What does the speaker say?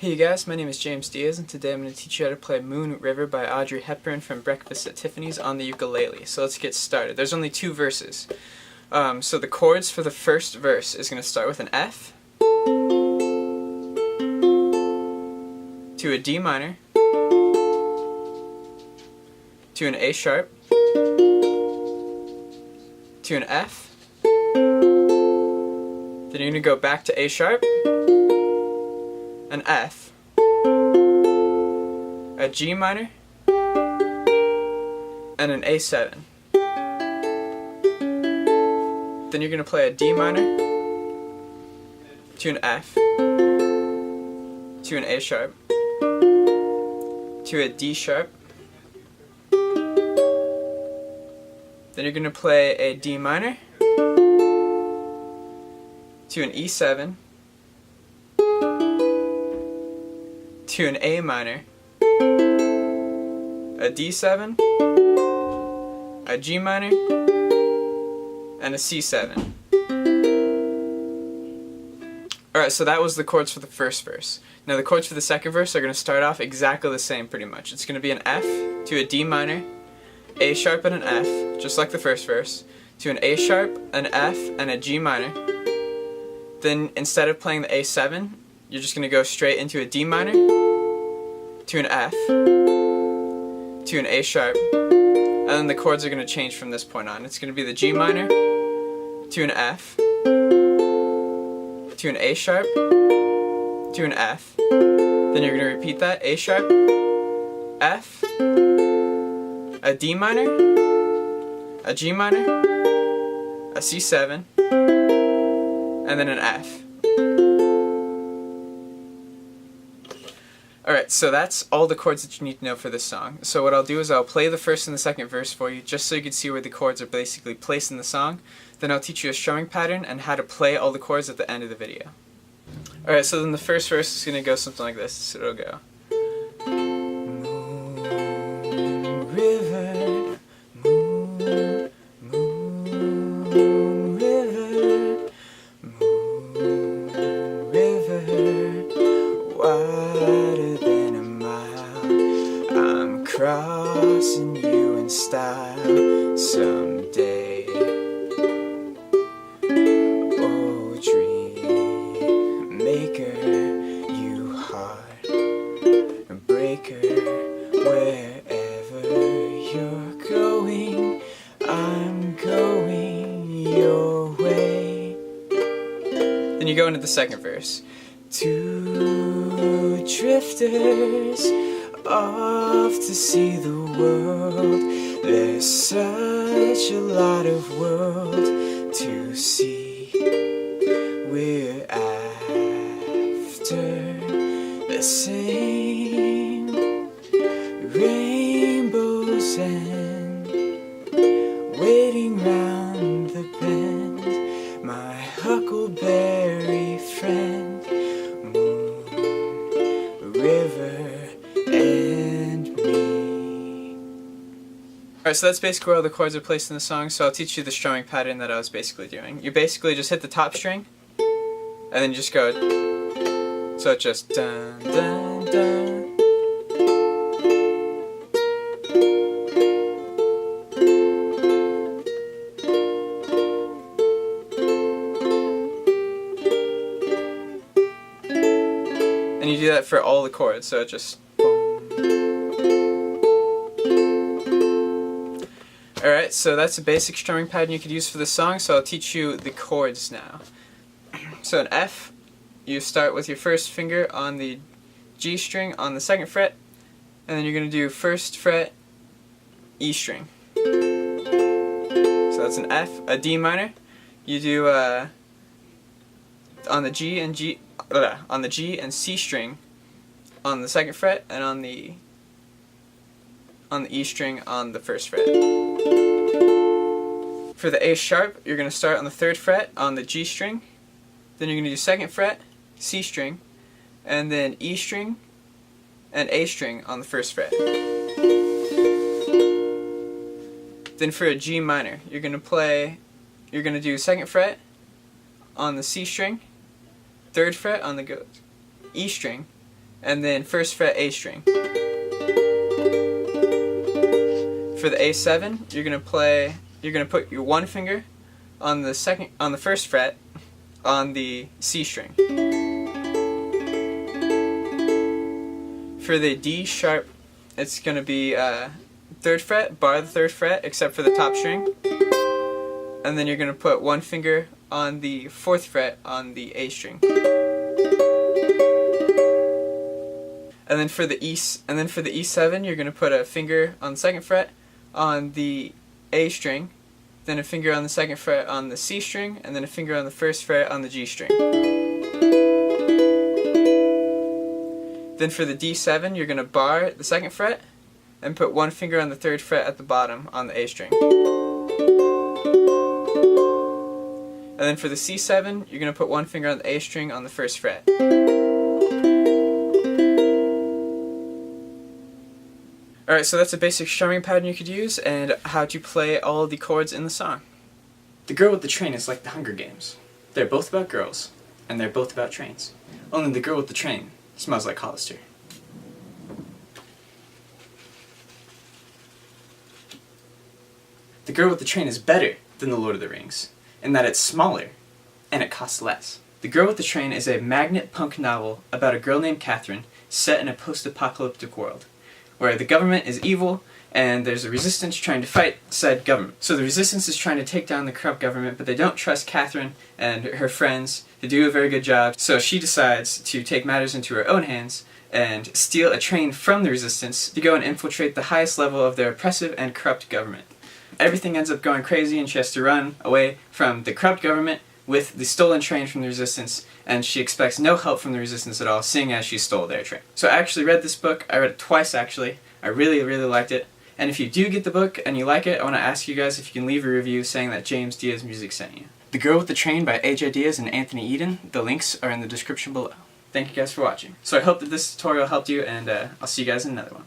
Hey you guys, my name is James Diaz and today I'm going to teach you how to play Moon River by Audrey Hepburn from Breakfast at Tiffany's on the ukulele. So let's get started. There's only two verses. So the chords for the first verse is going to start with an F to a D minor to an A sharp to an F. Then you're going to go back to A sharp, an F, a G minor, and an A7. Then you're going to play a D minor to an F, to an A sharp, to a D sharp. Then you're going to play a D minor to an E7, to an A minor, a D7, a G minor, and a C7. Alright, so that was the chords for the first verse. Now the chords for the second verse are going to start off exactly the same pretty much. It's going to be an F to a D minor, A sharp and an F, just like the first verse, to an A sharp, an F, and a G minor. Then instead of playing the A7, you're just going to go straight into a D minor, to an F, to an A sharp, and then the chords are going to change from this point on. It's going to be the G minor, to an F, to an A sharp, to an F. Then you're going to repeat that, A sharp, F, a D minor, a G minor, a C7, and then an F. Alright, so that's all the chords that you need to know for this song. So what I'll do is I'll play the first and the second verse for you, just so you can see where the chords are basically placed in the song. Then I'll teach you a strumming pattern and how to play all the chords at the end of the video. Alright, so then the first verse is going to go something like this. So it'll go. Moon river, moon, moon river, moon river, wider than a mile. I'm crossing you in style someday. Oh, dream maker, you heart breaker, wherever you're going, I'm going your way. Then you go into the second verse. Two drifters off to see the world. There's such a lot of world to see. We're after the same rainbows and waiting round the bend. My huckleberry friend, moon, river, and me. Alright, so that's basically where all the chords are placed in the song, so I'll teach you the strumming pattern that I was basically doing. You basically just hit the top string, and then you just go, so it's just dun dun dun. And you do that for all the chords, so it just Alright, so that's a basic strumming pattern you could use for the song, so I'll teach you the chords now. So an F, you start with your first finger on the G string on the second fret, and then you're going to do first fret, E string. So that's an F, a D minor. You do on the G and C string on the second fret, and on the E string on the first fret. For the A sharp, you're going to start on the third fret on the G string, then you're going to do second fret, C string, and then E string and A string on the first fret. Then for a G minor, you're going to do second fret on the C string, third fret on the E string, and then 1st fret A string. For the A7, you're gonna put your one finger on the 1st fret on the C string. For the D sharp, it's gonna be 3rd fret, bar the 3rd fret, except for the top string, and then you're gonna put one finger on the 4th fret on the A string. And then for the E7, you're gonna put a finger on the 2nd fret on the A string, then a finger on the 2nd fret on the C string, and then a finger on the 1st fret on the G string. Then for the D7, you're gonna bar the 2nd fret and put one finger on the 3rd fret at the bottom on the A string. And then for the C7, you're gonna put one finger on the A string on the 1st fret. Alright, so that's a basic strumming pattern you could use and how to play all the chords in the song. The Girl with the Train is like the Hunger Games. They're both about girls, and they're both about trains. Only the girl with the train smells like Hollister. The Girl with the Train is better than The Lord of the Rings, in that it's smaller, and it costs less. The Girl with the Train is a magnet punk novel about a girl named Catherine set in a post-apocalyptic world, where the government is evil and there's a resistance trying to fight said government. So the resistance is trying to take down the corrupt government, but they don't trust Catherine and her friends to do a very good job, so she decides to take matters into her own hands and steal a train from the resistance to go and infiltrate the highest level of their oppressive and corrupt government. Everything ends up going crazy and she has to run away from the corrupt government with the stolen train from the resistance, and she expects no help from the resistance at all, seeing as she stole their train. So I actually read this book. I read it twice actually. I really liked it. And if you do get the book and you like it, I want to ask you guys if you can leave a review saying that James Diaz Music sent you. The Girl with the Train by AJ Diaz and Anthony Eden. The links are in the description below. Thank you guys for watching. So I hope that this tutorial helped you, and I'll see you guys in another one.